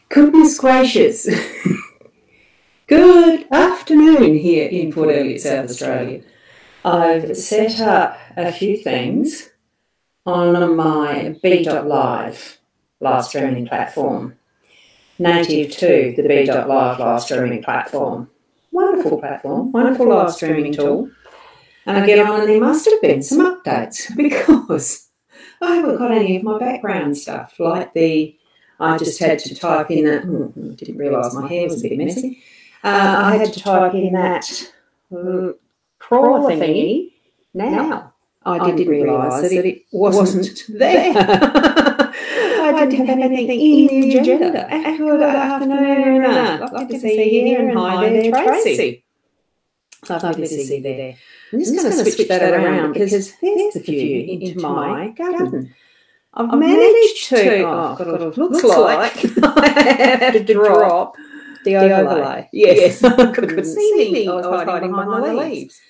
Goodness gracious. Good afternoon here in Port Elliot, South Australia. I've set up a few things on my B.Live live streaming platform, native to the B.Live live streaming platform. Wonderful platform, wonderful live streaming tool. And I get on and there must have been some updates because I haven't got any of my background stuff, like I just had to type in that, didn't realise my hair was a bit messy. I had to type in that crawler thingy now. I didn't realise that it wasn't there. I didn't have anything in the agenda. Good afternoon, lovely to see you here, and hi there, Tracy. Lovely to see you there. I'm just going to switch that around because there's the view into my garden. I've managed to, looks like I have to drop the overlay. Yes, I couldn't see me. I was hiding behind the leaves.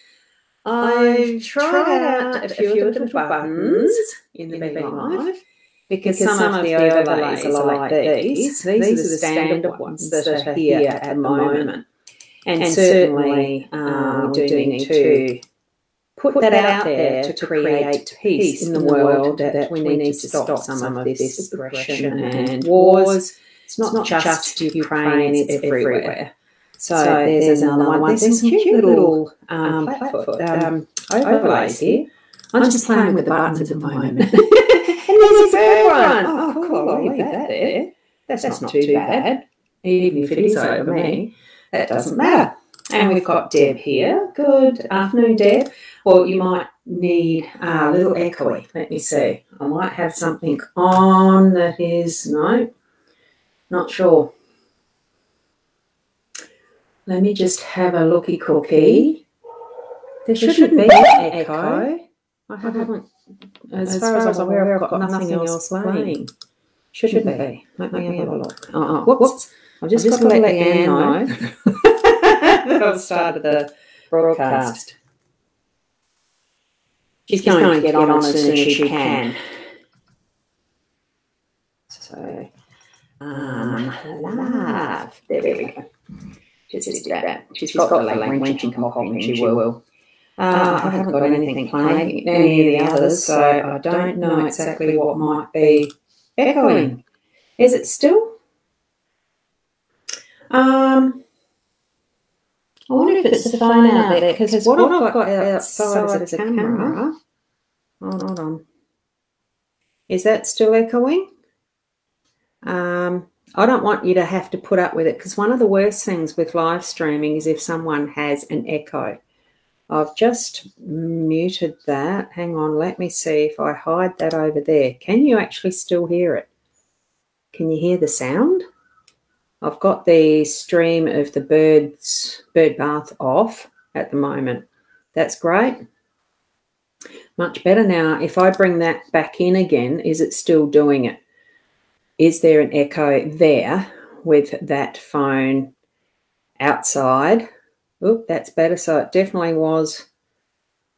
I've tried out a few of the little buttons in the B.Live because some of the overlays are like these. These are the standard ones that are here at the moment. And certainly we do need to put that out there to create peace in the world, that we need to stop some of this aggression and wars. It's not just Ukraine, it's everywhere. So there's another one. There's some cute little overlays here. I'm just playing with the buttons at the moment. And there's a bird one. Oh, cool. I'll leave that there. That's not too bad. Even if it is over me, that doesn't matter. And we've got Deb here. Good afternoon, Deb. Well, you might need a little echoey. Let me see. I might have something on that is, no, not sure. Let me just have a looky cookie. There shouldn't be an echo. I haven't, as far as I'm aware, I've got nothing else playing. Shouldn't be. Let me have a look. Oh, whoops. I've just got to let Leanne know that I've started the broadcast. She's going to get on as soon as she can. So, love. There we go. Just that. She's got the language when she can pop in, she will. I haven't got anything playing, any of the others, so I don't know exactly what might be echoing. Is it still? I wonder if it's the phone out there, because what I've got outside of the camera, hold on, is that still echoing? I don't want you to have to put up with it, because one of the worst things with live streaming is if someone has an echo. I've just muted that. Hang on, let me see if I hide that over there. Can you actually still hear it? Can you hear the sound? I've got the stream of the bird bath off at the moment. That's great. Much better now. If I bring that back in again, is it still doing it? Is there an echo there with that phone outside? Oop, that's better. So it definitely was.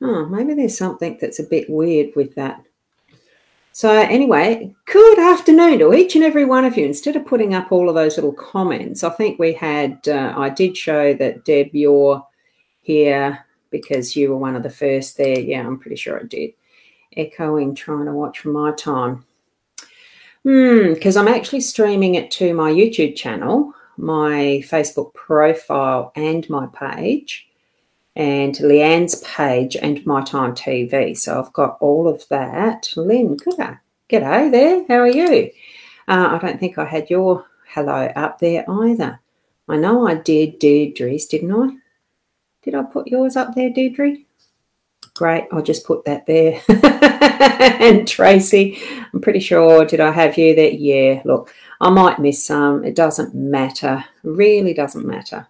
Oh, maybe there's something that's a bit weird with that. So anyway, good afternoon to each and every one of you. Instead of putting up all of those little comments, I think we had, I did show that, Deb, you're here because you were one of the first there. Yeah, I'm pretty sure I did. Echoing, trying to watch from my time. Because I'm actually streaming it to my YouTube channel, my Facebook profile and my page, and Leanne's page and My Time TV. So I've got all of that. Lynn, g'day there. How are you? I don't think I had your hello up there either. I know I did Deirdre's, didn't I? Did I put yours up there, Deirdre? Great, I'll just put that there. And Tracy, I'm pretty sure, did I have you there? Yeah, look, I might miss some. It doesn't matter. Really doesn't matter.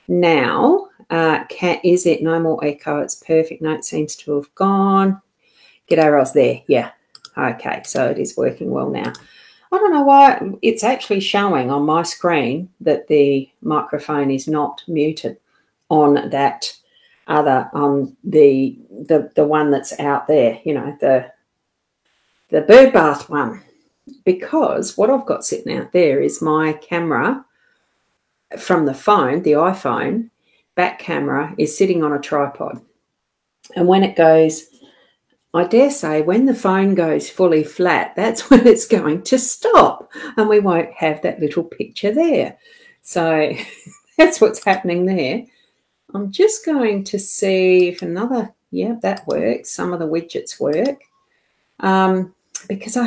Now, is it no more echo? It's perfect. No, it seems to have gone. G'day, Ros there. Yeah. Okay, so it is working well now. I don't know why it's actually showing on my screen that the microphone is not muted on that other on the one that's out there, you know, the bird bath one, because what I've got sitting out there is my camera from the phone, the iPhone back camera is sitting on a tripod. And when it goes, I dare say, when the phone goes fully flat, that's when it's going to stop and we won't have that little picture there. So that's what's happening there. I'm just going to see if another, yeah, that works. Some of the widgets work. Because I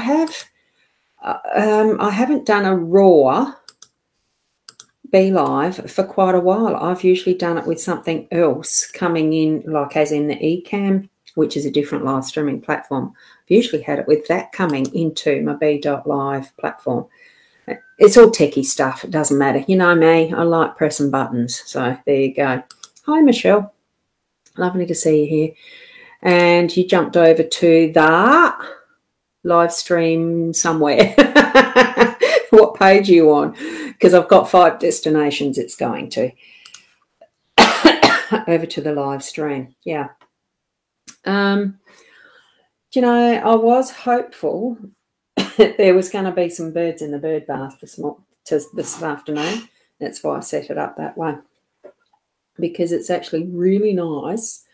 haven't done a raw Be Live for quite a while. I've usually done it with something else coming in, like as in the eCam, which is a different live streaming platform. I've usually had it with that coming into my Be.Live platform. It's all techie stuff. It doesn't matter. You know me. I like pressing buttons. So there you go. Hi, Michelle. Lovely to see you here. And you jumped over to the live stream somewhere. What page are you on? Because I've got 5 destinations it's going to. Over to the live stream. Yeah. You know, I was hopeful that there was going to be some birds in the bird bath this afternoon. That's why I set it up that way. Because it's actually really nice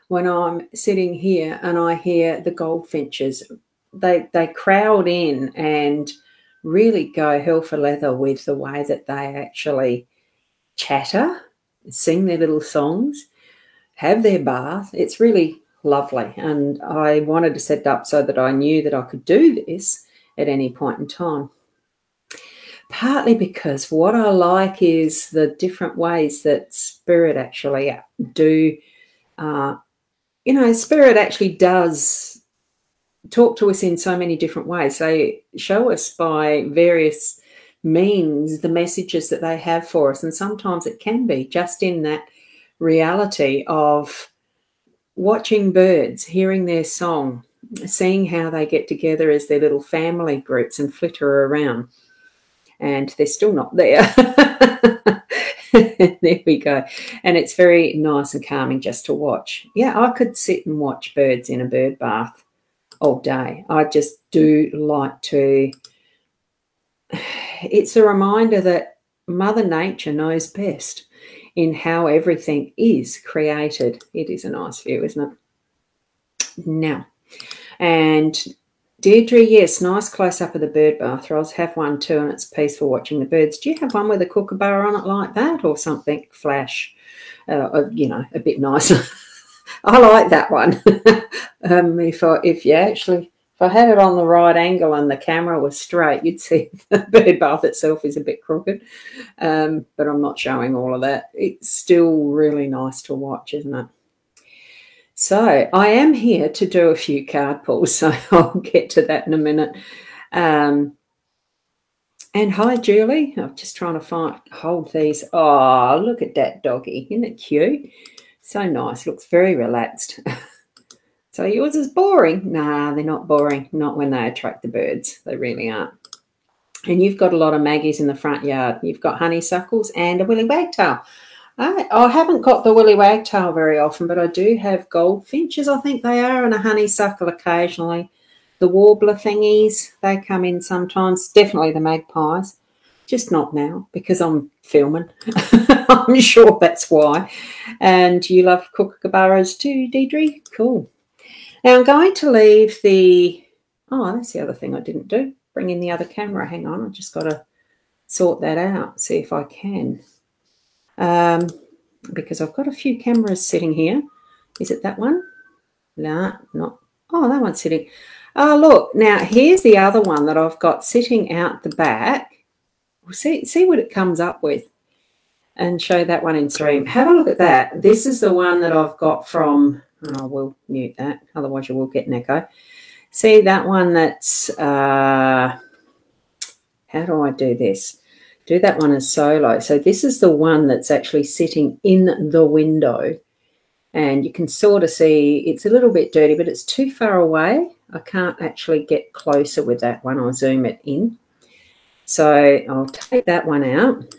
when I'm sitting here and I hear the goldfinches. They crowd in and really go hell for leather with the way that they actually chatter, sing their little songs, have their bath. It's really lovely. And I wanted to set it up so that I knew that I could do this at any point in time. Partly because what I like is the different ways that Spirit actually do, you know, Spirit actually does talk to us in so many different ways. They show us by various means the messages that they have for us. And sometimes it can be just in that reality of watching birds, hearing their song, seeing how they get together as their little family groups and flitter around. And they're still not there. There we go. And it's very nice and calming just to watch. Yeah, I could sit and watch birds in a bird bath all day. I just do like to. It's a reminder that Mother Nature knows best in how everything is created. It is a nice view, isn't it? Now, and Deirdre, yes, nice close-up of the bird bath. Ros, have one too, and it's peaceful watching the birds. Do you have one with a kookaburra on it like that or something flash, you know, a bit nicer? I like that one. If I had it on the right angle and the camera was straight, you'd see the bird bath itself is a bit crooked. But I'm not showing all of that. It's still really nice to watch, isn't it? So I am here to do a few card pulls, so I'll get to that in a minute. And hi, Julie. I'm just trying to hold these. Oh, look at that doggy. Isn't it cute? So nice. Looks very relaxed. So yours is boring? Nah, they're not boring. Not when they attract the birds. They really aren't. And you've got a lot of maggies in the front yard. You've got honeysuckles and a willy wagtail. I haven't got the willy wagtail very often, but I do have goldfinches, I think they are, and a honeysuckle occasionally. The warbler thingies, they come in sometimes. Definitely the magpies. Just not now because I'm filming. I'm sure that's why. And you love kookaburras too, Deirdre? Cool. Now I'm going to leave the... Oh, that's the other thing I didn't do. Bring in the other camera. Hang on, I've just got to sort that out, see if I can. Because I've got a few cameras sitting here. Is it that one? No, not. Oh, that one's sitting. Oh, look. Now, here's the other one that I've got sitting out the back. We'll see what it comes up with and show that one in stream. Have a look at that. This is the one that I've got from, oh, we'll mute that. Otherwise, you will get an echo. See that one that's, how do I do this? Do that one as solo. So this is the one that's actually sitting in the window. And you can sort of see it's a little bit dirty, but it's too far away. I can't actually get closer with that one. I'll zoom it in. So I'll take that one out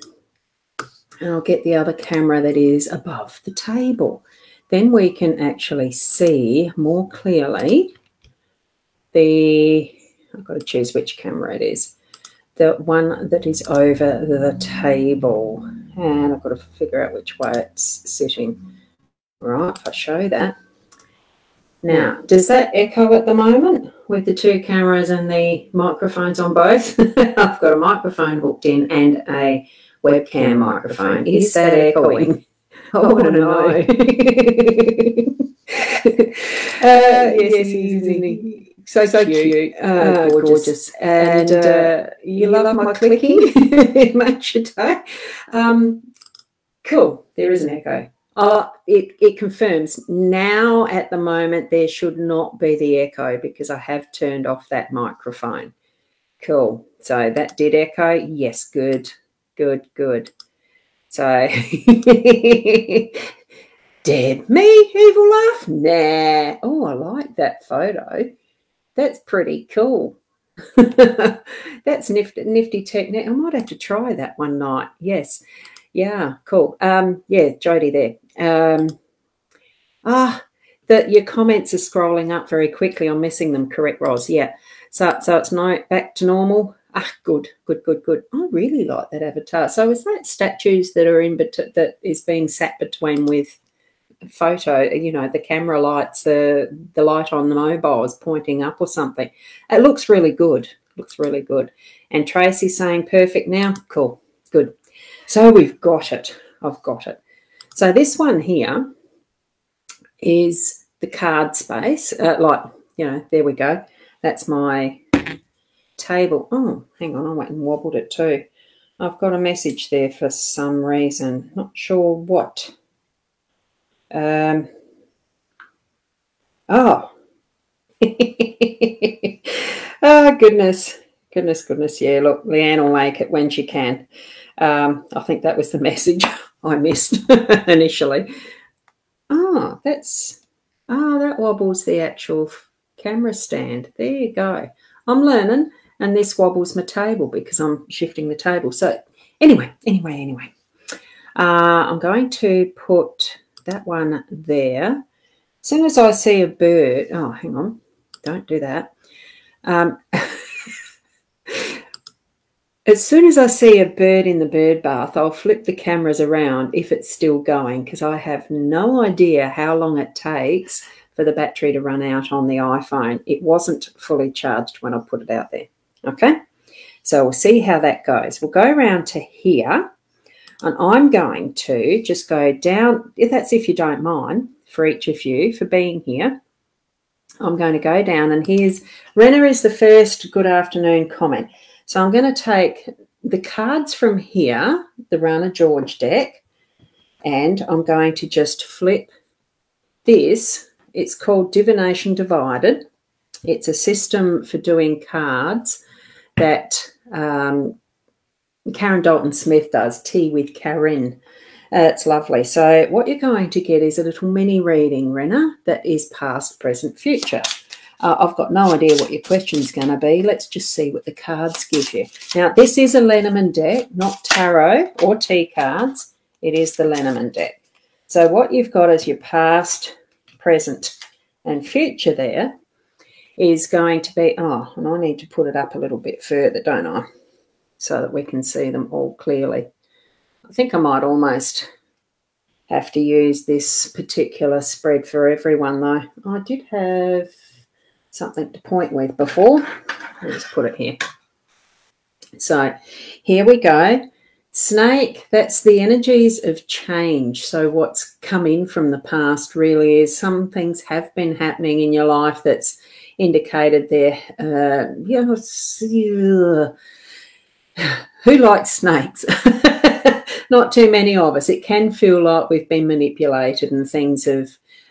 and I'll get the other camera that is above the table. then we can actually see more clearly I've got to choose which camera it is, the one that is over the table, and I've got to figure out which way it's sitting. Right, if I show that. Now, does that echo at the moment with the two cameras and the microphones on both? I've got a microphone hooked in and a webcam microphone. Is that echoing? I want to know. Yes, isn't he? So cute. Gorgeous. And you love my clicking? It makes your day. Cool. There is an echo. It confirms now at the moment there should not be the echo because I have turned off that microphone. Cool. So that did echo. Yes, good. So dead me, evil laugh? Nah. Oh, I like that photo. That's pretty cool. That's nifty technique. I might have to try that one night. Yes. Yeah, cool. Yeah, Jodie there. Your comments are scrolling up very quickly. I'm missing them. Correct, Ros. Yeah. So it's back to normal. Good. I really like that avatar. So is that statues that are that is being sat between with photo, you know, the camera lights, the light on the mobile is pointing up or something. It looks really good. And Tracy's saying perfect now. Cool. Good. So we've got it. I've got it. So this one here is the card space. There we go. That's my table. Oh, hang on. I went and wobbled it too. I've got a message there for some reason. Not sure what. Oh. Oh, goodness. Yeah, look, Leanne will make it when she can. I think that was the message I missed initially. That wobbles the actual camera stand. There you go. I'm learning, and this wobbles my table because I'm shifting the table. So anyway. I'm going to put that one there. As soon as I see a bird, oh, hang on, don't do that. As soon as I see a bird in the bird bath, I'll flip the cameras around if it's still going because I have no idea how long it takes for the battery to run out on the iPhone. It wasn't fully charged when I put it out there. Okay, so we'll see how that goes. We'll go around to here, and I'm going to just go down, if you don't mind, for each of you for being here. I'm going to go down, and here's Rena is the first good afternoon comment. So I'm going to take the cards from here, the Rana George deck, and I'm going to just flip this. It's called Divination Divided. It's a system for doing cards that Karen Dalton Smith does, Tea with Karen. It's lovely. So what you're going to get is a little mini reading, Rena, that is past, present, future. I've got no idea what your question's going to be. Let's just see what the cards give you. Now, this is a Lenormand deck, not tarot or tea cards. It is the Lenormand deck. So what you've got as your past, present, and future there is going to be, and I need to put it up a little bit further, don't I? So that we can see them all clearly. I think I might almost have to use this particular spread for everyone, though. I did have something to point with before. Let's put it here. So here we go. Snake, that's the energies of change. So what's come in from the past really is some things have been happening in your life that's indicated there. Who likes snakes? Not too many of us. It can feel like we've been manipulated and things have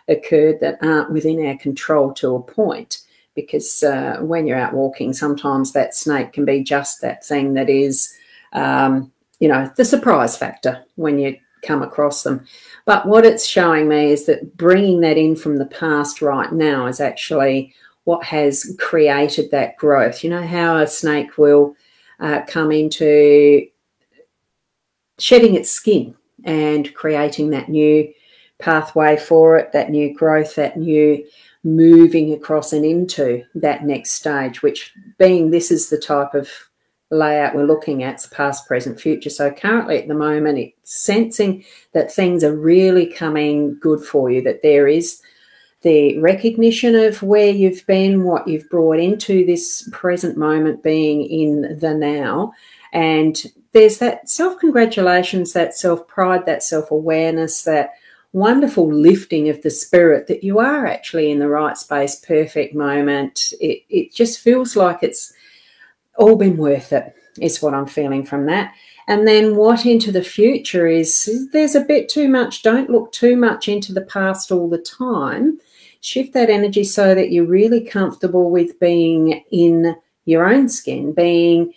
occurred that aren't within our control to a point. Because when you're out walking, sometimes that snake can be just that thing that is, the surprise factor when you come across them. But what it's showing me is that bringing that in from the past right now is actually what has created that growth. You know how a snake will come into shedding its skin and creating that new pathway for it, that new growth, that new moving across and into that next stage, which being this is the type of layout we're looking at, past, present, future. So currently at the moment, it's sensing that things are really coming good for you, that there is the recognition of where you've been, what you've brought into this present moment, being in the now. And there's that self-congratulations, that self-pride, that self-awareness, that wonderful lifting of the spirit that you are actually in the right space, perfect moment. It just feels like it's all been worth it, is what I'm feeling from that. And then what into the future is there's a bit too much. Don't look too much into the past all the time. Shift that energy so that you're really comfortable with being in your own skin, being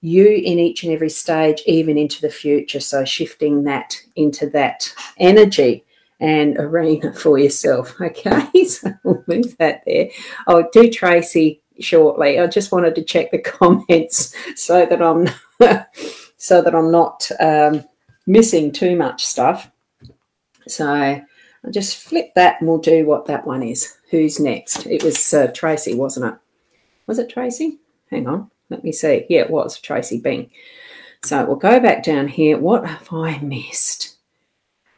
you in each and every stage, even into the future. So shifting that into that energy and arena for yourself. Okay, so we'll move that there. I'll do Tracy shortly. I just wanted to check the comments so that I'm not missing too much stuff. So I'll just flip that and we'll do what that one is. Who's next? It was Tracy, wasn't it? Was it Tracy? Hang on, let me see. Yeah, it was Tracy Bing. So we'll go back down here. What have I missed?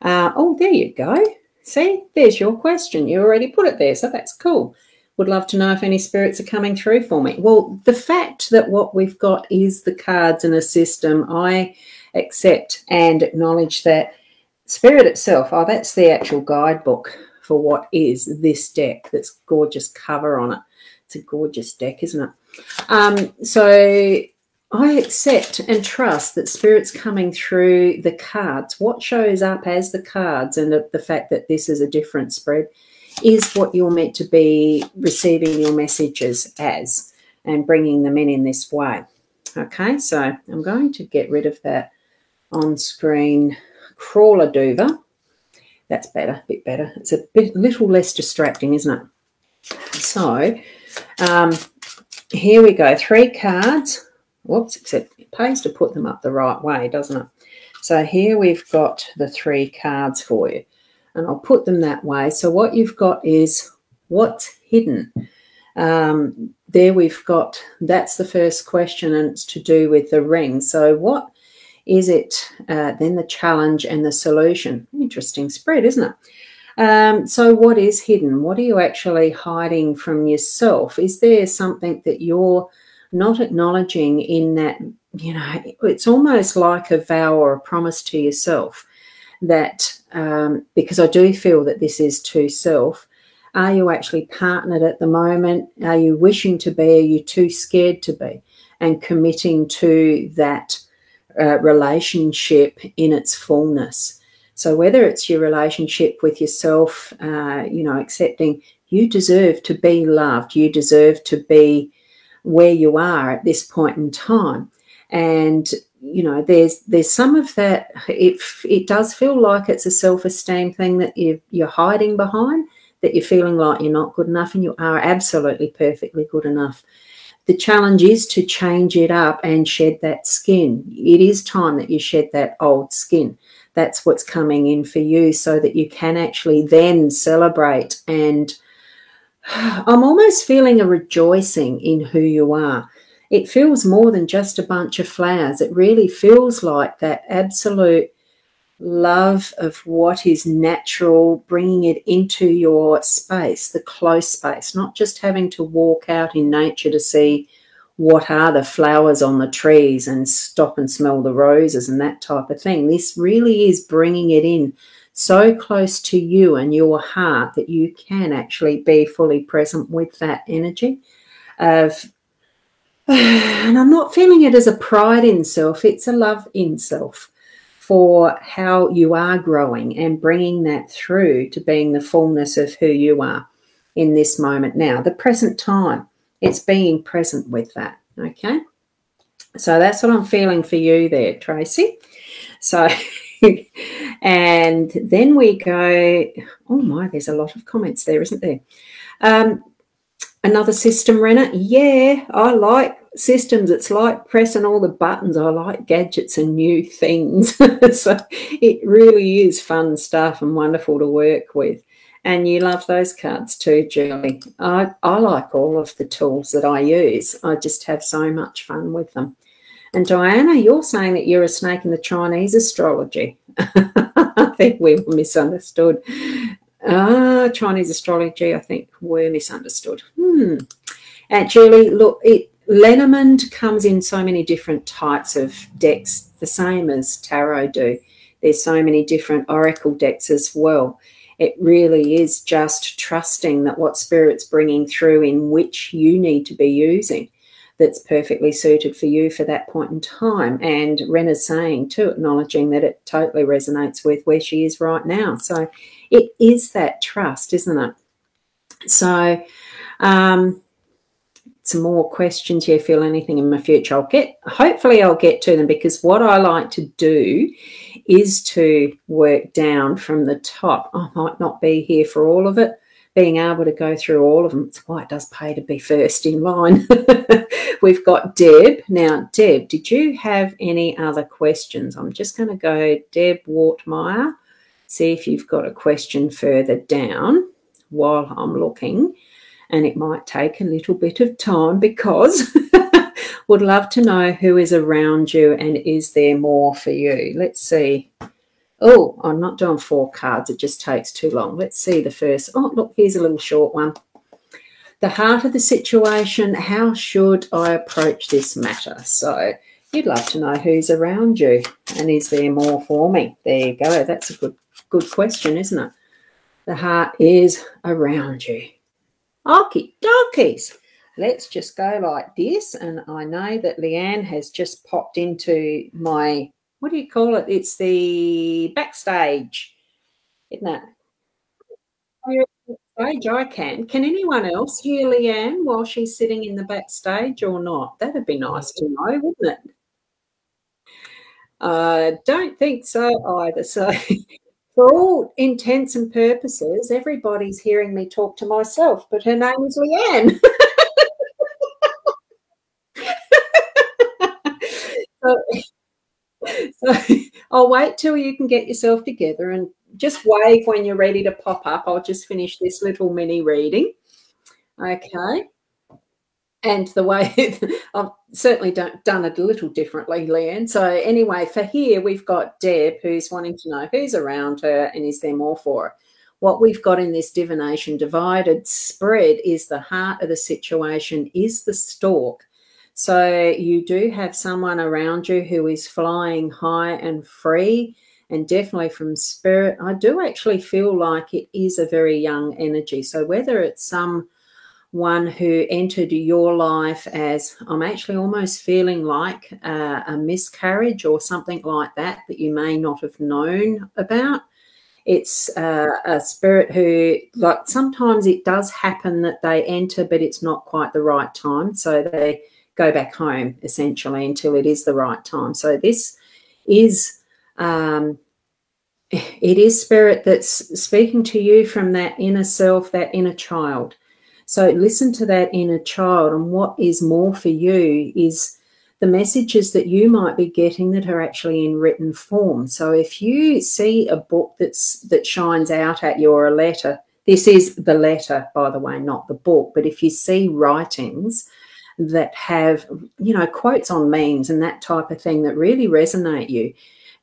Oh, there you go. See, there's your question. You already put it there, so that's cool. Would love to know if any spirits are coming through for me. Well, the fact that what we've got is the cards in a system, I accept and acknowledge that Spirit itself, oh, that's the actual guidebook for what is this deck. That's gorgeous cover on it. It's a gorgeous deck, isn't it? So I accept and trust that Spirit's coming through the cards. What shows up as the cards and the fact that this is a different spread is what you're meant to be receiving your messages as and bringing them in this way. Okay, so I'm going to get rid of that on-screen crawler dover. That's better, a bit better. It's a little less distracting, isn't it? So here we go, 3 cards. Whoops, except it pays to put them up the right way, doesn't it? So here we've got the 3 cards for you, and I'll put them that way. So what you've got is what's hidden. There we've got, that's the first question, and it's to do with the ring. So what is it, then the challenge and the solution. Interesting spread, isn't it? So what is hidden? What are you actually hiding from yourself? Is there something that you're not acknowledging in that, you know, it's almost like a vow or a promise to yourself that, because I do feel that this is to self, are you actually partnered at the moment? Are you wishing to be? Are you too scared to be? And committing to that relationship in its fullness. So whether it's your relationship with yourself, you know, accepting you deserve to be loved, you deserve to be where you are at this point in time. And, you know, there's some of that, it does feel like it's a self-esteem thing that you're hiding behind, that you're feeling like you're not good enough, and you are absolutely perfectly good enough. The challenge is to change it up and shed that skin. It is time that you shed that old skin. That's what's coming in for you, so that you can actually then celebrate. And I'm almost feeling a rejoicing in who you are. It feels more than just a bunch of flowers. It really feels like that absolute love of what is natural, bringing it into your space, the close space, not just having to walk out in nature to see what are the flowers on the trees and stop and smell the roses and that type of thing. This really is bringing it in so close to you and your heart that you can actually be fully present with that energy of, and I'm not feeling it as a pride in self, it's a love in self for how you are growing and bringing that through to being the fullness of who you are in this moment now, the present time. It's being present with that, okay? So that's what I'm feeling for you there, Tracy. So, and then we go, oh my, there's a lot of comments there, isn't there? Another system, Renner? Yeah, I like systems. It's like pressing all the buttons. I like gadgets and new things. So it really is fun stuff and wonderful to work with. And you love those cards too, Julie. I like all of the tools that I use. I just have so much fun with them. And Diana, you're saying that you're a snake in the Chinese astrology. I think we were misunderstood. Chinese astrology, I think we're misunderstood. Julie, look, Lenormand comes in so many different types of decks, the same as tarot do. There's so many different oracle decks as well. It really is just trusting that what Spirit's bringing through in which you need to be using, that's perfectly suited for you for that point in time. And Rena's saying too, acknowledging that it totally resonates with where she is right now. So it is that trust, isn't it? So some more questions here. Feel anything in my future? Hopefully I'll get to them, because what I like to do is to work down from the top. I might not be here for all of it, being able to go through all of them. It's why it does pay to be first in line. We've got Deb. Now, Deb, did you have any other questions? I'm just going to go Deb Wortmeyer, see if you've got a question further down while I'm looking. And it might take a little bit of time, because would love to know who is around you and is there more for you. Let's see. Oh, I'm not doing 4 cards. It just takes too long. Let's see the first. Oh, look, here's a little short one. The heart of the situation. How should I approach this matter? So you'd love to know who's around you and is there more for me. There you go. That's a good question, isn't it? The heart is around you. Okie dokies. Let's just go like this. And I know that Leanne has just popped into my, what do you call it? It's the backstage, isn't it? Backstage, I can. Can anyone else hear Leanne while she's sitting in the backstage or not? That'd be nice to know, wouldn't it? I don't think so either. So for all intents and purposes, everybody's hearing me talk to myself, but her name is Leanne. So I'll wait till you can get yourself together and just wave when you're ready to pop up. I'll just finish this little mini reading. Okay. And the way I've certainly done it a little differently, Leanne. So anyway, for here, we've got Deb, who's wanting to know who's around her and is there more for her. What we've got in this divination divided spread is the heart of the situation, is the stork. So you do have someone around you who is flying high and free, and definitely from Spirit, I do actually feel like it is a very young energy. So whether it's someone who entered your life as, I'm actually almost feeling like a miscarriage or something like that you may not have known about. It's a spirit who, like, sometimes it does happen that they enter, but it's not quite the right time. So they go back home essentially until it is the right time. So this is, it is Spirit that's speaking to you from that inner self, that inner child. So listen to that inner child, and what is more for you is the messages that you might be getting that are actually in written form. So if you see a book that shines out at you, or a letter, this is the letter, by the way, not the book, but if you see writings that have, you know, quotes on memes and that type of thing that really resonate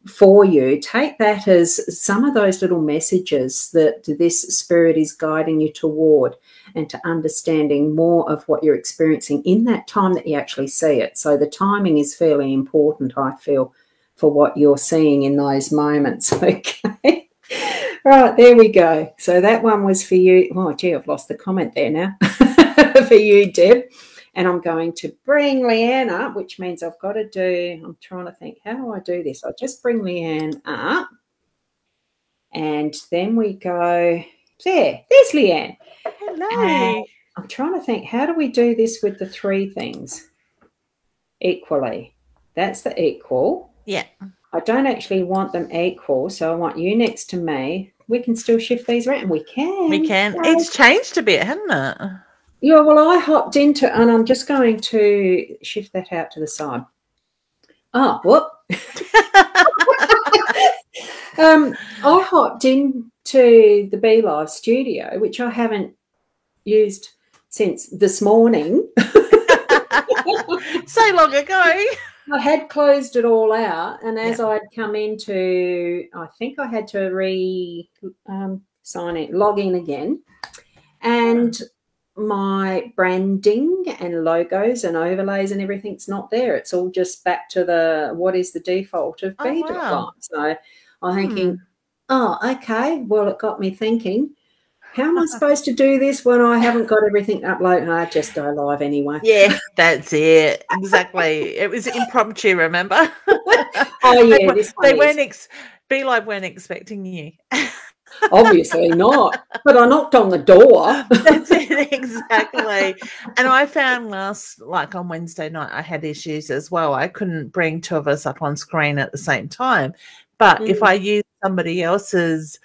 for you, take that as some of those little messages that this Spirit is guiding you toward, and to understanding more of what you're experiencing in that time that you actually see it. So the timing is fairly important, I feel, for what you're seeing in those moments. Okay. Right, there we go. So that one was for you. Oh, gee, I've lost the comment there now. For you, Deb. And I'm going to bring Leanne up, which means I've got to do, I'm trying to think, how do I do this? I'll just bring Leanne up. And then we go, there's Leanne. Hello. I'm trying to think, how do we do this with the 3 things equally? That's the equal. Yeah. I don't actually want them equal, so I want you next to me. We can still shift these around. We can. We can. It's changed a bit, hasn't it? Yeah, well, I hopped into, and I'm just going to shift that out to the side. Oh, whoop. I hopped into the Be Live studio, which I haven't used since this morning. So long ago. I had closed it all out, and as I'd come into, I think I had to sign in, log in again, and my branding and logos and overlays and everything's not there. It's all just back to what is the default of Be Live. So I'm thinking, oh, okay, well, it got me thinking, how am I supposed to do this when I haven't got everything uploaded? I just go live anyway. Yeah, that's it. Exactly. It was impromptu, remember? Oh, yeah. Be Live weren't expecting you. Obviously not. But I knocked on the door. That's it, exactly. And I found on Wednesday night, I had issues as well. I couldn't bring two of us up on screen at the same time. But if I used somebody else's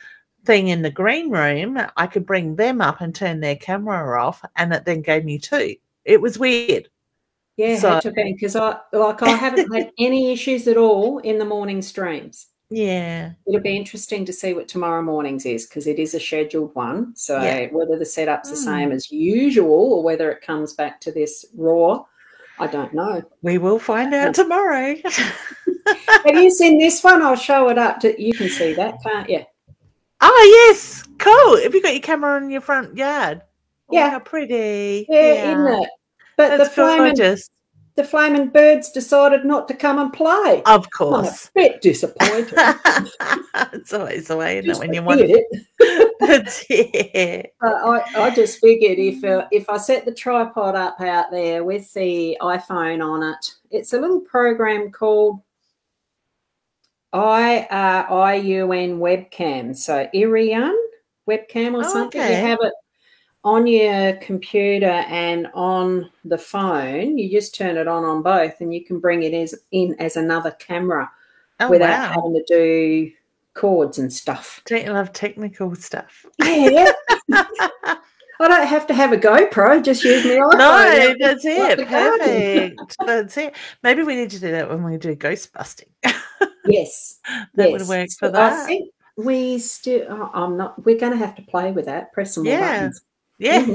thing in the green room, I could bring them up and turn their camera off, and it then gave me two. It was weird. Yeah, it had to be, because I haven't had any issues at all in the morning streams. Yeah. It'll be interesting to see what tomorrow morning's is, because it is a scheduled one. So whether the setup's the same as usual or whether it comes back to this raw, I don't know. We will find out tomorrow. Have you seen this one? I'll show it up. You can see that, can't you? Oh, yes. Cool. Have you got your camera on your front yard? Yeah. Oh, how pretty. Yeah, isn't it? But the flaming birds decided not to come and play. Of course. I'm a bit disappointed. It's always the way, isn't it, when you want it. That's it. I just figured if I set the tripod up out there with the iPhone on it, it's a little program called IUN webcam. So Irian webcam or something. Okay. You have it on your computer and on the phone. You just turn it on both, and you can bring it in as another camera without having to do cords and stuff. Don't you love technical stuff? Yeah. I don't have to have a GoPro, just use my iPhone. No, that's it. Perfect. That's it. Maybe we need to do that when we do ghost busting. Yes. That would work for that. I think we're going to have to play with that. Press some more buttons. Yeah.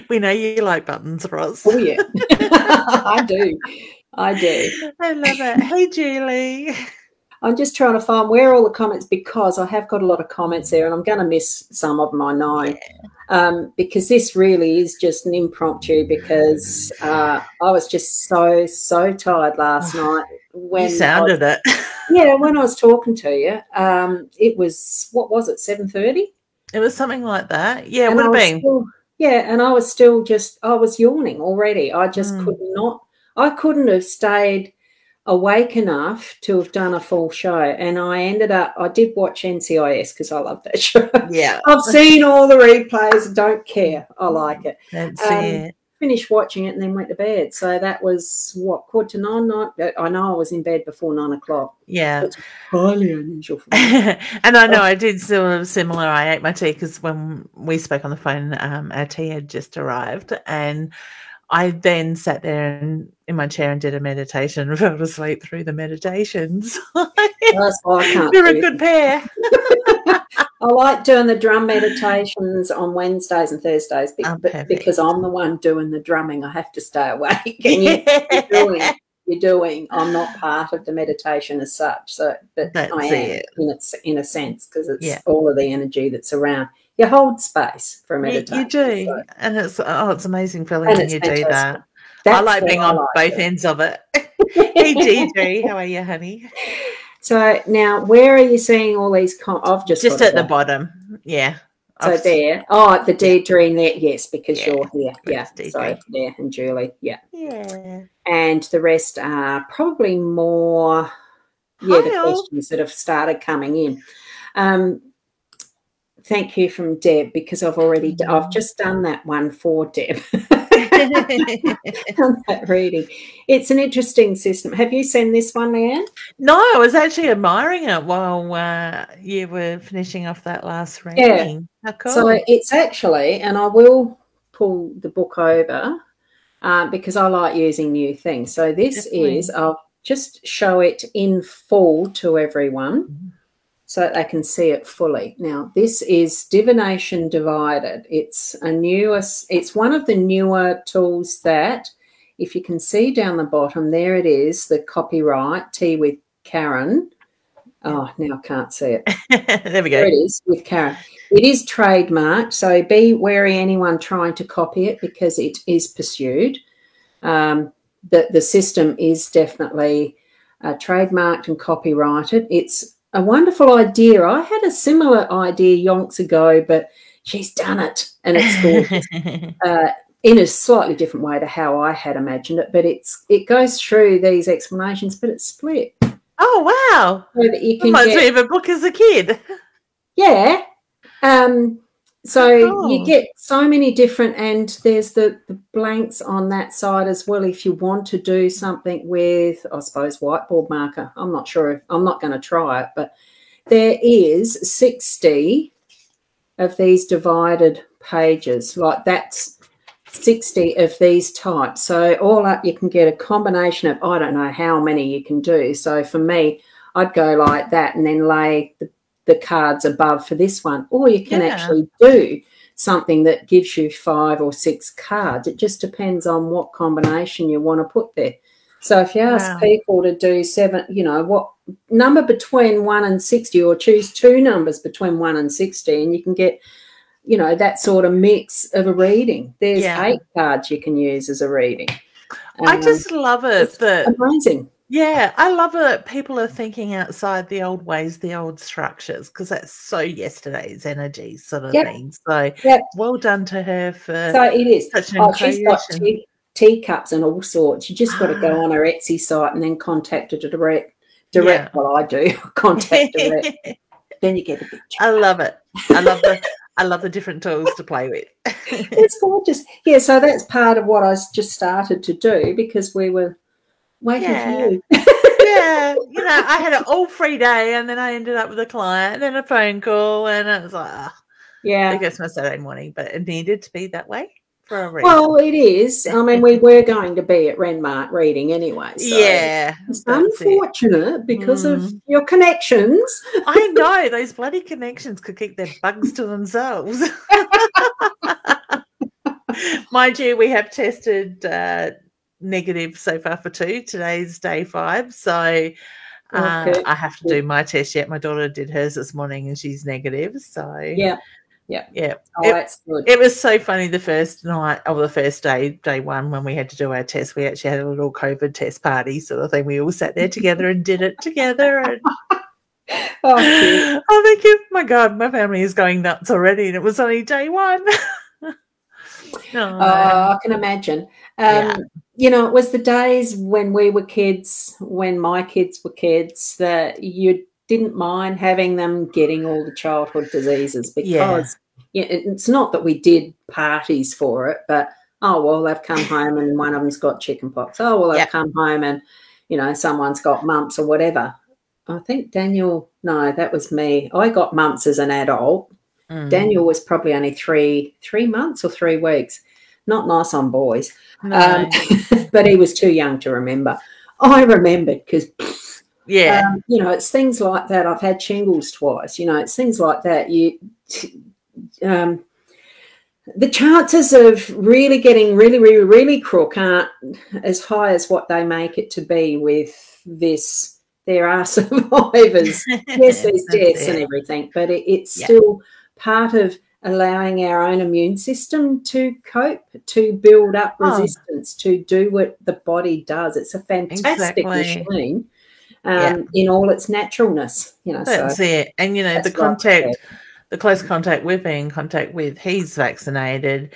We know you like buttons, Ros. Oh, yeah. I do. I love it. Hey, Julie. I'm just trying to find where all the comments, because I have got a lot of comments there, and I'm going to miss some of them, I know, because this really is just an impromptu, because I was just so tired last night. You sounded it. Yeah, when I was talking to you, it was, what was it, 7:30? It was something like that. Yeah, it would have been. And I was still I was yawning already. I just I couldn't have stayed awake enough to have done a full show. And I did watch NCIS because I love that show. Yeah. I've seen all the replays, don't care. I like it. That's it. Finished watching it and then went to bed. So that was, 8:45. I know I was in bed before 9:00. Yeah. It's highly unusual for me. And I know I did sort of similar. I ate my tea because when we spoke on the phone, our tea had just arrived, and I then sat there in my chair and did a meditation and fell asleep through the meditations. You're a good pair. I like doing the drum meditations on Wednesdays and Thursdays, because I'm the one doing the drumming. I have to stay awake. And you're doing. I'm not part of the meditation as such. So, but I am in a sense, because it's all of the energy that's around. You hold space for meditation. You do, so. And it's amazing feeling when you do that. I like being on both ends of it. Hey, Gigi, how are you, honey? So now, where are you seeing all these? I've just at the bottom. Yeah. So there. Oh, the Deidre in there. Yes, because you're here. Yeah. So there, and Julie. Yeah. Yeah. And the rest are probably more. Yeah, the questions that have started coming in. Thank you from Deb, because I've just done that one for Deb. That reading. It's an interesting system. Have you seen this one, Leanne? No, I was actually admiring it while you were finishing off that last reading. Yeah. How cool. So it's actually, and I will pull the book over because I like using new things. So this is, I'll just show it in full to everyone so that they can see it fully. Now, this is Divination Divided. It's one of the newer tools that, if you can see down the bottom, there it is, the copyright, Tea with Karen. Oh, now I can't see it. There we go. There it is, with Karen. It is trademarked, so be wary anyone trying to copy it because it is pursued. The system is definitely trademarked and copyrighted. It's a wonderful idea. I had a similar idea yonks ago, but she's done it, and it's gorgeous in a slightly different way to how I had imagined it. But it goes through these explanations, but it's split. Oh wow! So that you can reminds me of a book as a kid. Yeah. So cool. you get so many different, and there's the blanks on that side as well if you want to do something with, I suppose, whiteboard marker. I'm not sure. I'm not going to try it, but there is 60 of these divided pages. Like that's 60 of these types. So all up you can get a combination of, I don't know how many you can do. So for me, I'd go like that and then lay the cards above for this one, or you can actually do something that gives you 5 or 6 cards. It just depends on what combination you want to put there. So if you ask people to do 7, you know, what number between 1 and 60, or choose 2 numbers between 1 and 60, and you can get, you know, that sort of mix of a reading. There's 8 cards you can use as a reading. I just love it. Amazing. Yeah, I love it that people are thinking outside the old ways, the old structures, because that's so yesterday's energy sort of thing. So well done to her for such an she's got teacups and all sorts. You just got to go on her Etsy site and then contact her direct. Well, I do. Contact direct. Then you get a picture. I love it. I love the different tools to play with. It's gorgeous. Yeah, so that's part of what I just started to do because we were waiting for you. Yeah, you know, I had an all free day and then I ended up with a client and then a phone call and I was like, there goes my Saturday morning. But it needed to be that way for a reason. Well, it is. I mean, we were going to be at Renmark reading anyway. So it's unfortunate because of your connections. I know, those bloody connections could keep their bugs to themselves. Mind you, we have tested negative so far for 2. Today's day 5, so I have to do my test yet. My daughter did hers this morning and she's negative, so yeah. Oh, that's good. It was so funny the first night, or the first day 1, when we had to do our test. We actually had a little COVID test party sort of thing. We all sat there together and did it together. And I'm thinking, my God, my family is going nuts already, and it was only day 1. I can imagine. You know, it was the days when we were kids, when my kids were kids, that you didn't mind having them getting all the childhood diseases because it's not that we did parties for it, but, they've come home and one of them's got chicken pox. They've come home and, you know, someone's got mumps or whatever. I think that was me. I got mumps as an adult. Daniel was probably only 3 months or 3 weeks. Not nice on boys. No. But he was too young to remember. I remembered because, you know, it's things like that. I've had shingles twice. You know, it's things like that. The chances of really getting really, really, really crook aren't as high as what they make it to be with this. There are survivors. Yes, there's deaths and everything, but it's still part of allowing our own immune system to cope, to build up resistance, to do what the body does. It's a fantastic machine in all its naturalness. You know, that's it. And, you know, the close contact we've been in contact with, he's vaccinated.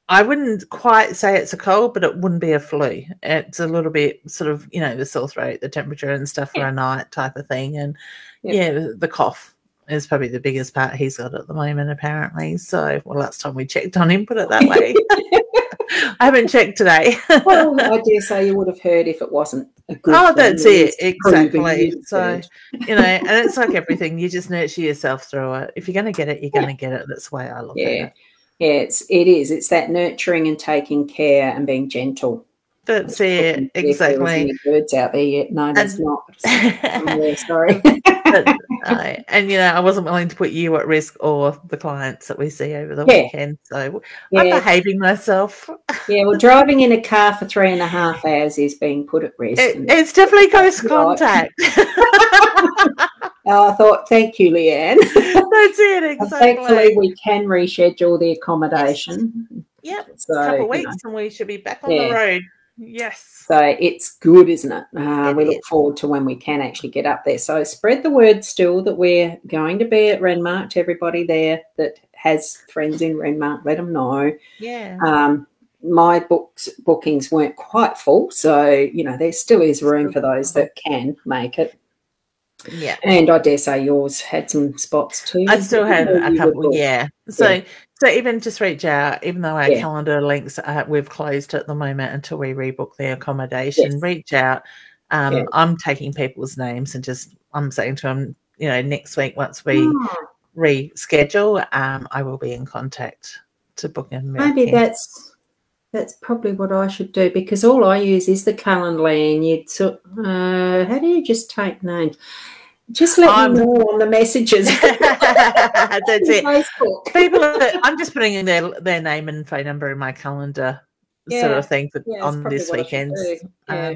I wouldn't quite say it's a cold, but it wouldn't be a flu. It's a little bit sort of, you know, the sore throat, the temperature and stuff for a night type of thing. And, the cough is probably the biggest part he's got at the moment, apparently. So, last time we checked on him, put it that way. I haven't checked today. Well, I dare say you would have heard if it wasn't a good thing. That's it. Exactly. So, you know, and it's like everything. You just nurture yourself through it. If you're going to get it, you're going to get it. That's the way I look at it. Yeah, it is. It's that nurturing and taking care and being gentle. That's it, exactly. If there was any birds out there yet. No, there's not. Sorry. And, you know, I wasn't willing to put you at risk or the clients that we see over the weekend. So I'm behaving myself. Yeah, well, driving in a car for 3.5 hours is being put at risk. It's definitely close contact. I thought, thank you, Leanne. That's it, exactly. Thankfully, we can reschedule the accommodation. Yes. Yep, so, a couple of weeks and we should be back on the road. Yes. So it's good, isn't it? We look forward to when we can actually get up there. So spread the word still that we're going to be at Renmark. To everybody there that has friends in Renmark, let them know. Yeah. My bookings weren't quite full, so, you know, there still is room for those that can make it. Yeah. And I dare say yours had some spots too. I still have a couple, So even just reach out, even though our calendar links, we've closed at the moment until we rebook the accommodation. Reach out. I'm taking people's names and I'm saying to them, you know, next week once we reschedule, I will be in contact to book in. Maybe that's probably what I should do, because all I use is the Calendly, and how do you just take names? Just let me know on the messages. That's it. Facebook. I'm just putting in their name and phone number in my calendar, sort of thing on this weekend.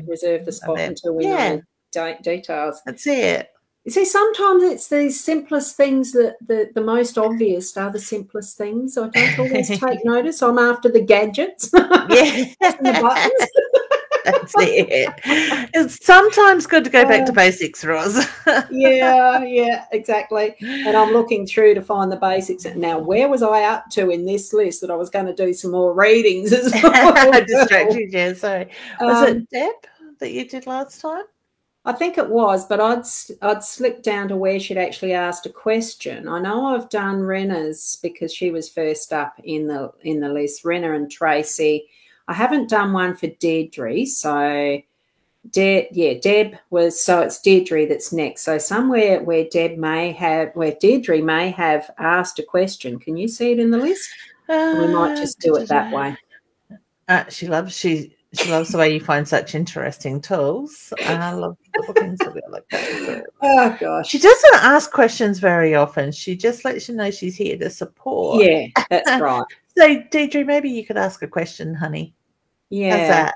Reserve the spot until we know details. That's it. You see, sometimes it's the simplest things that the most obvious are the simplest things. I don't always take notice. I'm after the gadgets. The buttons. That's it. It's sometimes good to go back to basics, Ros. yeah, exactly. And I'm looking through to find the basics. Now, where was I up to in this list that I was going to do some more readings as well? I distracted you. Sorry. Was it Deb that you did last time? I think it was, but I'd slipped down to where she'd actually asked a question. I know I've done Renna's because she was first up in the list. Renna and Tracy. I haven't done one for Deirdre, so Deb was. So it's Deirdre that's next. So somewhere where Deirdre may have asked a question. Can you see it in the list? We might just do it that way. She loves the way you find such interesting tools. I love the bookings that we like that. Oh gosh, she doesn't ask questions very often. She just lets you know she's here to support. Yeah, that's right. So Deirdre, maybe you could ask a question, honey. Yeah, how's that?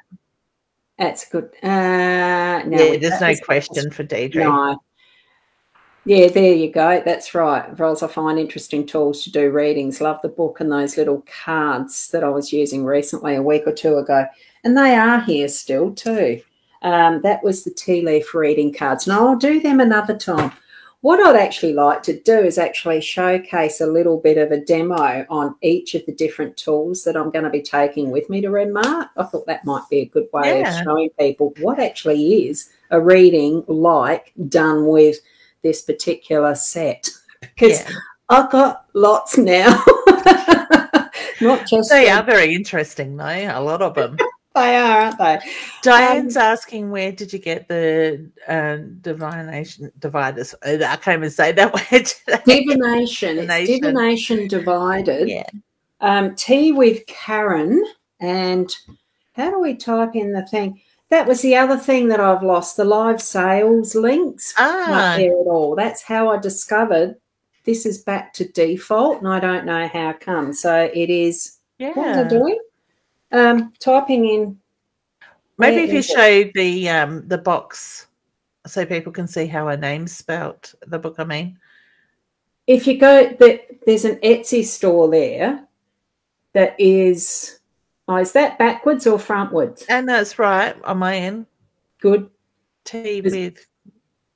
That's good. No, there's no question for Deirdre. No. Yeah, there you go. That's right. Ros, I find interesting tools to do readings. Love the book and those little cards that I was using recently a week or two ago. And they are here still too. That was the tea leaf reading cards. Now, I'll do them another time. What I'd actually like to do is actually showcase a little bit of a demo on each of the different tools that I'm going to be taking with me to Renmark. I thought that might be a good way of showing people what actually is a reading like done with this particular set. Because I've got lots now. Not just they are very interesting though, a lot of them. They are, aren't they? Diane's asking, where did you get the divination dividers? I can't even say that word today. Divination. It's divination divided. Yeah. Tea with Karen. And how do we type in the thing? That was the other thing that I've lost, the live sales links. Not there at all. That's how I discovered this is back to default, and I don't know how come. So it is. What was I doing? Typing in. Maybe if you show the box so people can see how her name's spelt, the book, I mean. If you go, there's an Etsy store there that is, is that backwards or frontwards? And that's right on my end. Good.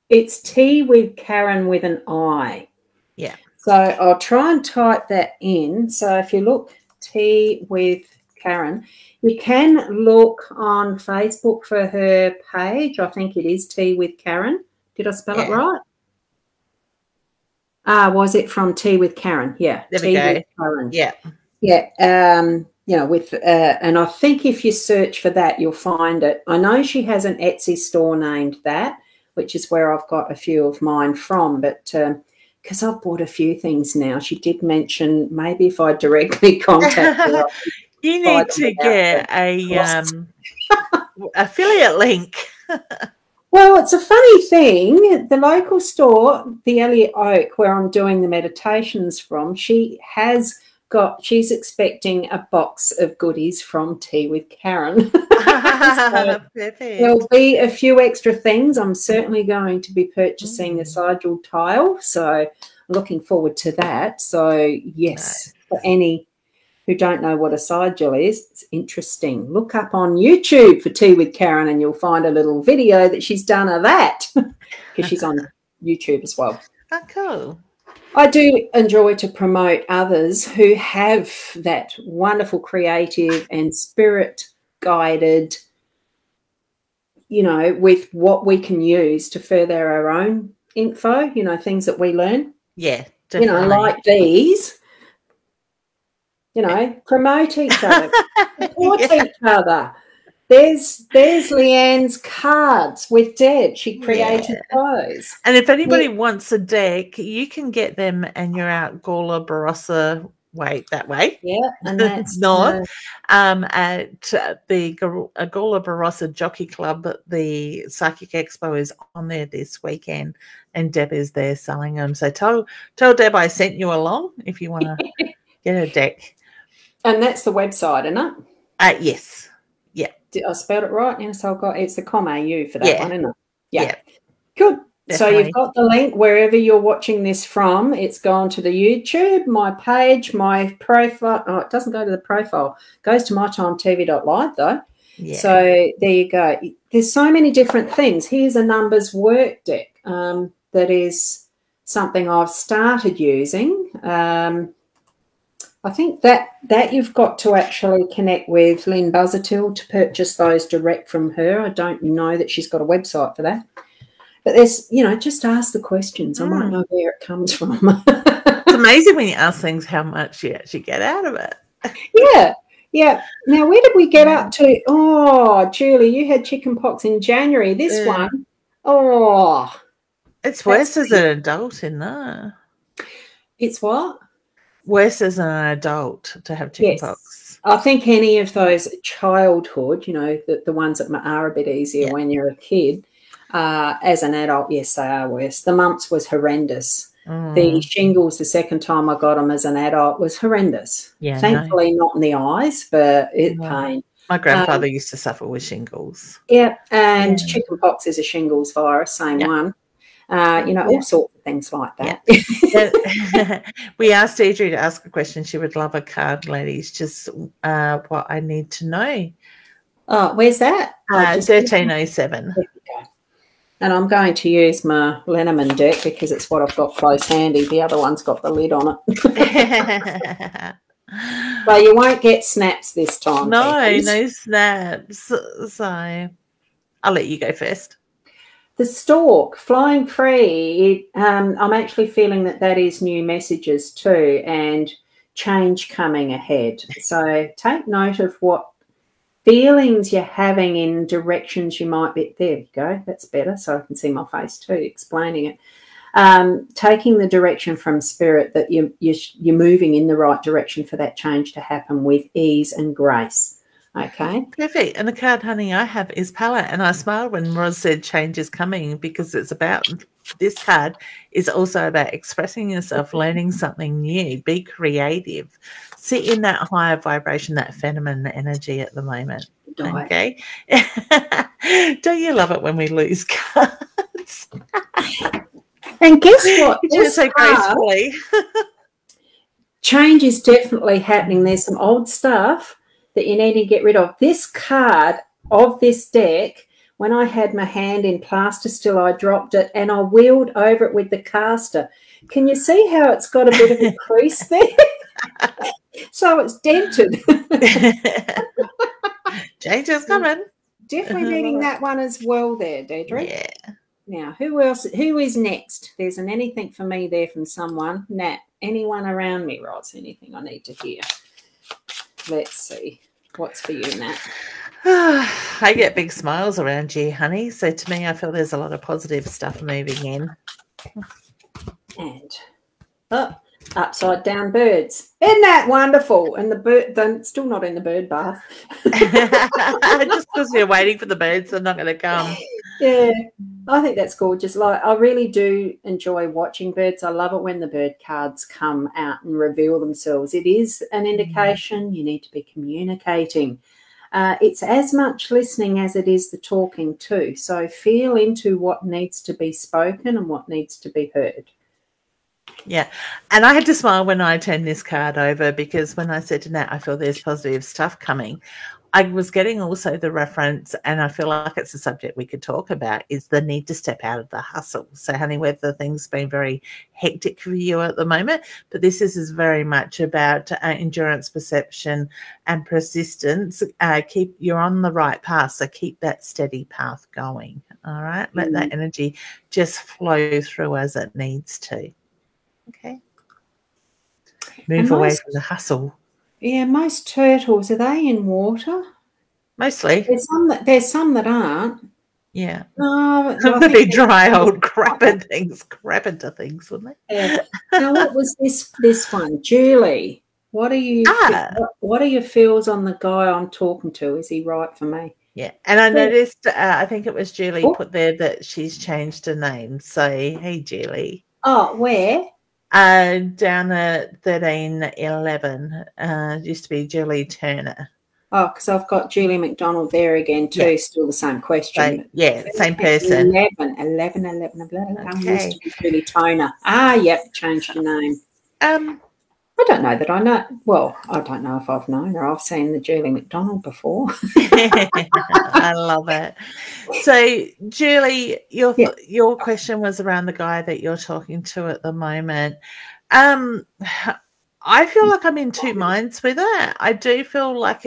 It's tea with Karen with an I. Yeah. So I'll try and type that in. So if you look, tea with Karen, you can look on Facebook for her page. I think it is Tea with Karen. Did I spell it right? Was it from Tea with Karen? Yeah. There Tea we go. with Karen. Yeah. Yeah. With and I think if you search for that, you'll find it. I know she has an Etsy store named that, which is where I've got a few of mine from. But because I've bought a few things now. She did mention maybe if I directly contact her. You need to get a affiliate link. Well, it's a funny thing. The local store, the Elliot Oak, where I'm doing the meditations from, she's expecting a box of goodies from Tea with Karen. So there'll be a few extra things. I'm certainly going to be purchasing a sigil tile, so I'm looking forward to that. So yes, for any who don't know what a sigil is, it's interesting. Look up on YouTube for Tea with Karen and you'll find a little video that she's done of that, because she's on YouTube as well. Oh, cool. I do enjoy to promote others who have that wonderful creative and spirit-guided, you know, with what we can use to further our own info, you know, things that we learn. Yeah, definitely. You know, like these. You know, promote each other, support each other. There's Leanne's cards with Deb. She created those. And if anybody wants a deck, you can get them, and you're out Gawler Barossa way that way. Yeah, and that's north. At the Gawler Barossa Jockey Club, the Psychic Expo is on there this weekend, and Deb is there selling them. So tell Deb I sent you along if you want to get a deck. And that's the website, isn't it? Yes. Yeah. Did I spelled it right? Yes, it's the .com.au for that one, isn't it? Yeah. Good. Definitely. So you've got the link wherever you're watching this from. It's gone to the YouTube, my page, my profile. Oh, it doesn't go to the profile. It goes to mytimetv.live though. Yeah. So there you go. There's so many different things. Here's a numbers work deck that is something I've started using. I think that you've got to actually connect with Lynn Buzzertill to purchase those direct from her. I don't know that she's got a website for that. But there's, you know, just ask the questions. I might know where it comes from. It's amazing when you ask things how much you actually get out of it. Yeah. Now, where did we get up to? Oh, Julie, you had chickenpox in January. This one, it's worse as an adult in there. It's what? Worse as an adult to have chickenpox. Yes. I think any of those childhood, you know, the ones that are a bit easier when you're a kid, as an adult, yes, they are worse. The mumps was horrendous. The shingles, the second time I got them as an adult, was horrendous. Yeah, thankfully not in the eyes, but it pain. My grandfather used to suffer with shingles. Yeah, and chickenpox is a shingles virus, same one. You know, all sorts of things like that. Yeah. We asked Deidre to ask a question. She would love a card, ladies. Just what I need to know. Oh, where's that? 1307. And I'm going to use my Lenormand deck because it's what I've got close handy. The other one's got the lid on it. But you won't get snaps this time. No snaps. So I'll let you go first. The stork, flying free, I'm actually feeling that is new messages too, and change coming ahead. So take note of what feelings you're having in directions you might be. There you go. That's better, so I can see my face too, explaining it. Taking the direction from spirit that you're moving in the right direction for that change to happen with ease and grace. Okay. Perfect. And the card, honey, I have is palette. And I smiled when Ros said change is coming, because it's about, this card is also about expressing yourself, learning something new, be creative, sit in that higher vibration, that feminine energy at the moment. Okay. Don't you love it when we lose cards? And guess what? Just so gracefully. Change is definitely happening. There's some old stuff that you need to get rid of. This card of this deck, when I had my hand in plaster still, I dropped it and I wheeled over it with the caster. Can you see how it's got a bit of a crease there? So it's dented. Change is coming. Definitely needing that one as well there, Deidre. Yeah. Now, who else? Who is next? There's an anything for me there from someone. Nat, anyone around me, Ros? Anything I need to hear? Let's see. What's for you, Nat? I get big smiles around you, honey. So to me, I feel there's a lot of positive stuff moving in. And upside down birds. Isn't that wonderful? And the bird, they're still not in the bird bath. Just because you're waiting for the birds, they're not going to come. Yeah, I think that's gorgeous. Like, I really do enjoy watching birds. I love it when the bird cards come out and reveal themselves. It is an indication you need to be communicating. It's as much listening as it is the talking too. So feel into what needs to be spoken and what needs to be heard. Yeah. And I had to smile when I turned this card over, because when I said to Nat, I feel there's positive stuff coming, I was getting also the reference, and I feel like it's a subject we could talk about, is the need to step out of the hustle. So, honey, whether things been very hectic for you at the moment, but this is very much about endurance, perception, and persistence. You're on the right path, so keep that steady path going. All right, let that energy just flow through as it needs to. Okay, move away from the hustle. Yeah, most turtles, are they in water? Mostly. There's some that aren't. Yeah. No, the big dry old crap into things, wouldn't they? Yeah. Now, what was this one? Julie, what are your feels on the guy I'm talking to? Is he right for me? Yeah. And I noticed, I think it was Julie put there that she's changed her name. So, hey, Julie. Oh, where? Down at 1311. Used to be Julie Turner. Oh, because I've got Julie McDonald there again too. Yeah. Still the same question. So, yeah, same person. 11. Okay. Used to be Julie Toner. Yep, changed your name. I don't know that I know. Well, I don't know if I've known her. I've seen the Julie McDonald before. I love it. So, Julie, your question was around the guy that you're talking to at the moment. I feel like I'm in two minds with it. I do feel like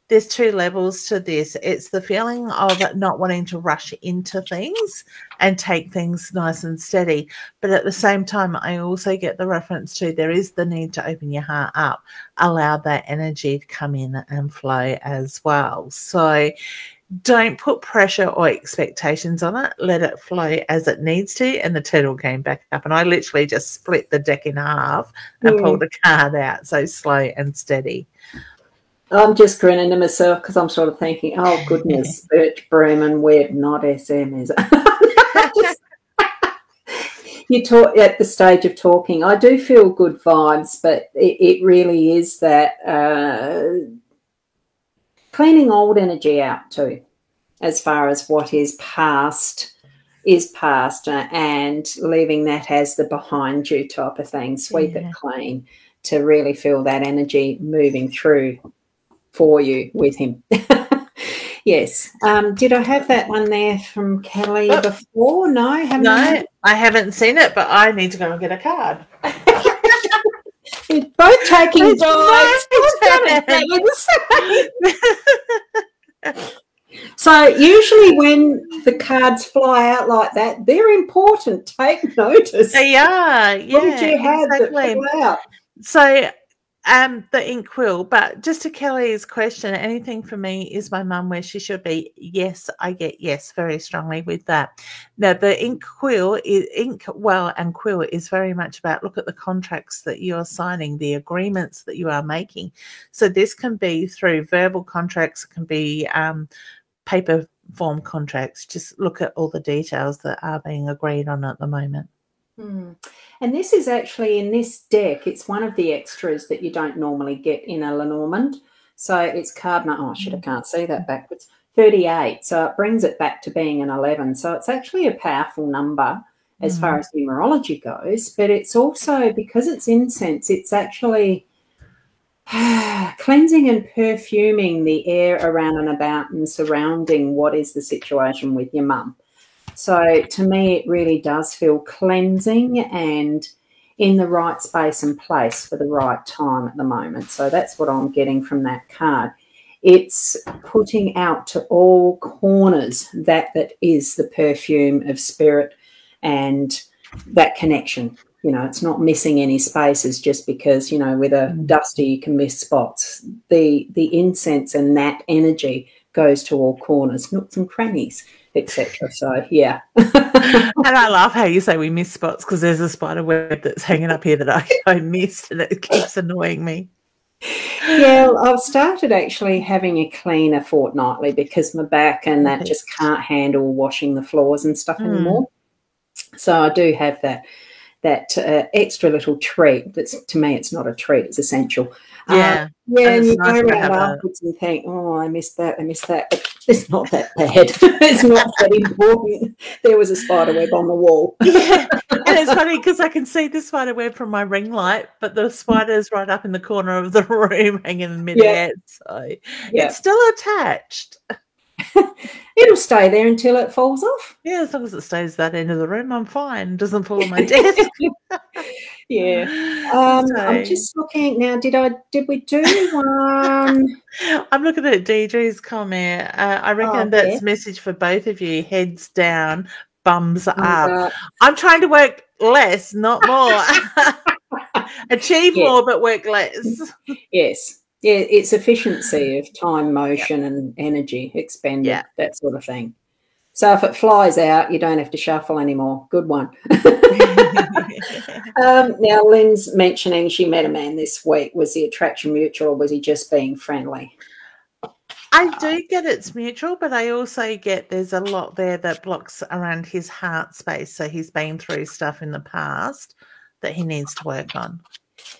there's two levels to this. It's the feeling of not wanting to rush into things and take things nice and steady. But at the same time, I also get the reference to there is the need to open your heart up, allow that energy to come in and flow as well. So don't put pressure or expectations on it. Let it flow as it needs to. And the turtle came back up. And I literally just split the deck in half and pulled a card out. So slow and steady. I'm just grinning to myself because I'm sort of thinking, oh, goodness, Birch, Broom and Web, not SM, is it? You talk at the stage of talking. I do feel good vibes, but it really is that cleaning old energy out too, as far as what is past and leaving that as the behind you type of thing. Sweep it clean to really feel that energy moving through for you with him. Yes. Did I have that one there from Kelly before? No, I haven't seen it, but I need to go and get a card. You're both taking dives. So usually when the cards fly out like that, they're important. Take notice. They are. Yeah, what did you have that flew out? So the ink quill, but just to Kelly's question, anything for me is my mum where she should be. Yes, I get yes very strongly with that. Now the ink quill and quill is very much about look at the contracts that you're signing, the agreements that you are making. So this can be through verbal contracts, it can be paper form contracts. Just look at all the details that are being agreed on at the moment. And this is actually in this deck, it's one of the extras that you don't normally get in a Lenormand. So it's card number, I can't see that backwards, 38. So it brings it back to being an 11. So it's actually a powerful number as far as numerology goes, but it's also, because it's incense, it's actually cleansing and perfuming the air around and about and surrounding what is the situation with your mum. So to me, it really does feel cleansing and in the right space and place for the right time at the moment. So that's what I'm getting from that card. It's putting out to all corners that is the perfume of spirit and that connection. You know, it's not missing any spaces just because, you know, with a dusty you can miss spots. The incense and that energy goes to all corners, nooks and crannies. etc. So, yeah. And I laugh how you say we miss spots, because there's a spider web that's hanging up here that I missed, and it keeps annoying me. Yeah, well, I've started actually having a cleaner fortnightly because my back and that just can't handle washing the floors and stuff anymore. So I do have that extra little treat. That's, to me, it's not a treat; it's essential. Yeah, and you go around afterwards and think, "Oh, I missed that. But it's not that bad. It's not that important." There was a spider web on the wall. Yeah, and it's funny because I can see the spider web from my ring light, but the spider's right up in the corner of the room, hanging in midair. So it's still attached. It'll stay there until it falls off. Yeah, as long as it stays that end of the room, I'm fine. It doesn't fall on my desk. I'm just looking now. Did we do one? I'm looking at Deidre's comment. I reckon that's a message for both of you. Heads down, bums up. I'm trying to work less, not more. Achieve more, but work less. Yes. Yeah, it's efficiency of time, motion, and energy expended, that sort of thing. So if it flies out, you don't have to shuffle anymore. Good one. Now, Lynn's mentioning she met a man this week. Was the attraction mutual, or was he just being friendly? I do get it's mutual, but I also get there's a lot there that blocks around his heart space. So he's been through stuff in the past that he needs to work on.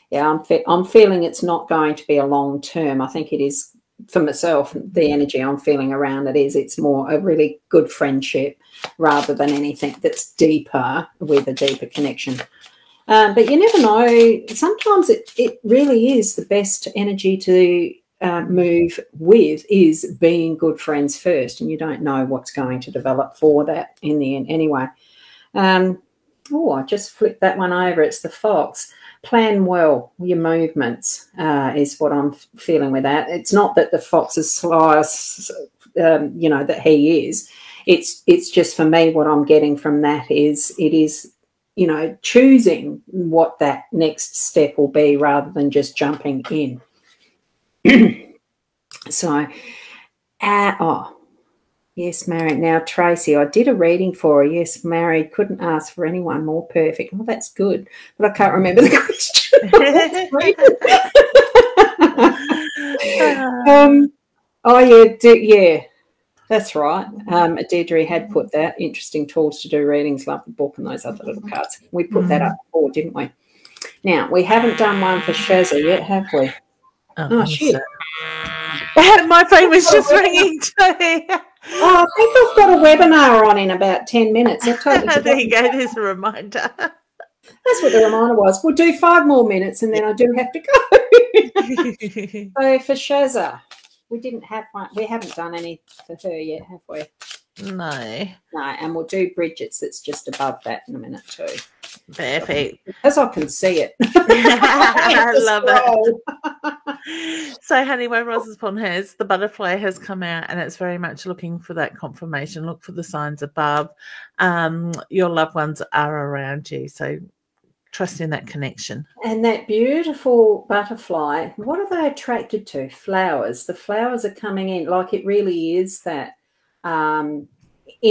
Yeah, I'm feeling it's not going to be a long term. I think it is, for myself, the energy I'm feeling around it's more a really good friendship rather than anything that's deeper, with a deeper connection. But you never know. Sometimes it really is the best energy to move with is being good friends first, and you don't know what's going to develop for that in the end anyway. I just flipped that one over. It's the fox. Plan well your movements is what I'm feeling with that. It's not that the fox is sly, that he is. It's just, for me, what I'm getting from that is it is, choosing what that next step will be rather than just jumping in. So, yes, married. Now, Tracy, I did a reading for her. Yes, married. Couldn't ask for anyone more perfect. Well, that's good. But I can't remember the question. That's right. Deirdre had put that. Interesting tools to do readings. Love the book and those other little cards. We put that up before, didn't we? Now, we haven't done one for Shazza yet, have we? Oh shit. My phone was just ringing too. I think I've got a webinar on in about 10 minutes. There you go. There's a reminder. That's what the reminder was. We'll do 5 more minutes and then I do have to go. So for Shazza, we didn't have one. We haven't done any for her yet, have we? No. And we'll do Bridget's that's just above that in a minute too. Perfect. Because I can see it. I love it. So, honey, where Ros's pond has, the butterfly has come out and it's very much looking for that confirmation. Look for the signs above. Your loved ones are around you. So trust in that connection. And that beautiful butterfly, what are they attracted to? Flowers. The flowers are coming in like it really is that, in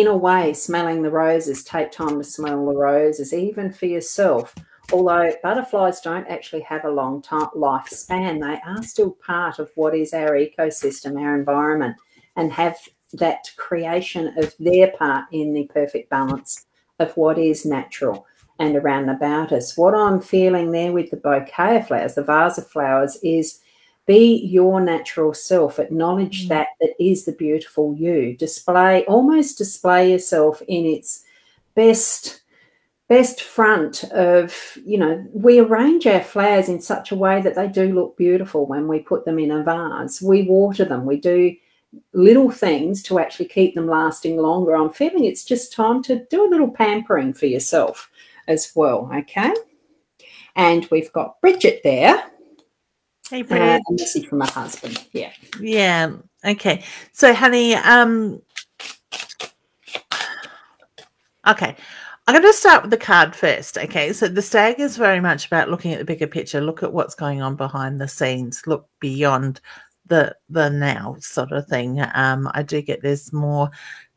a way, smelling the roses. Take time to smell the roses, even for yourself. Although butterflies don't actually have a long lifespan, they are still part of what is our ecosystem, our environment, and have that creation of their part in the perfect balance of what is natural and around about us. What I'm feeling there with the bouquet of flowers, the vase of flowers, is be your natural self. Acknowledge that is the beautiful you. Almost display yourself in its best front of, we arrange our flowers in such a way that they do look beautiful when we put them in a vase. We water them. We do little things to actually keep them lasting longer. I'm feeling it's just time to do a little pampering for yourself as well, okay? And we've got Bridget there. Hey, Bridget. A message from my husband. Yeah. Yeah. Okay. So, honey, okay. I'm going to start with the card first, okay? So the stag is very much about looking at the bigger picture, look at what's going on behind the scenes, look beyond the now sort of thing. I do get there's more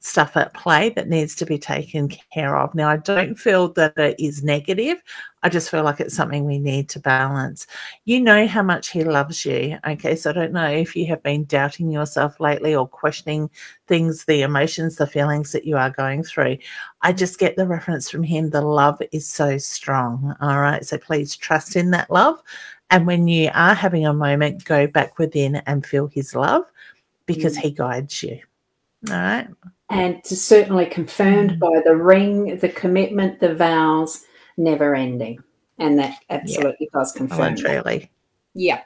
stuff at play that needs to be taken care of. Now, I don't feel that it is negative. I just feel like it's something we need to balance. You know how much he loves you. Okay, so I don't know if you have been doubting yourself lately or questioning things, the emotions, the feelings that you are going through. I just get the reference from him. The love is so strong. All right, so please trust in that love. And when you are having a moment, go back within and feel his love, because he guides you. All right. And it's certainly confirmed by the ring, the commitment, the vows, never ending. And that absolutely does confirm truly. Yeah.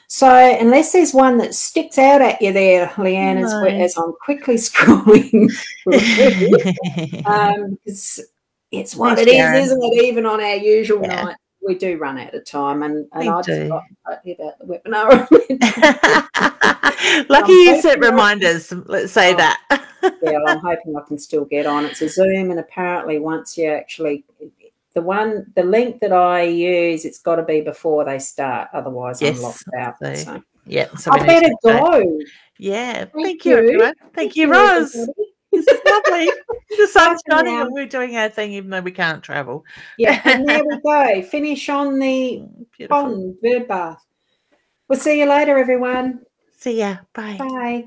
So unless there's one that sticks out at you there, Leanne, as I'm quickly scrolling through, because it's what it is, isn't it? Even on our usual night, we do run out of time, and I'd forgotten totally about the webinar. Lucky you set reminders. Let's say that. Yeah, I'm hoping I can still get on. It's a Zoom, and apparently once you actually the link that I use, it's got to be before they start, otherwise I'm locked out. So I better go. Yeah, thank you, everyone. Thank you, Ros. This is lovely. The sun's shining and we're doing our thing, even though we can't travel. Yeah, and there we go. Finish on the pond bird bath. We'll see you later, everyone. See ya. Bye. Bye.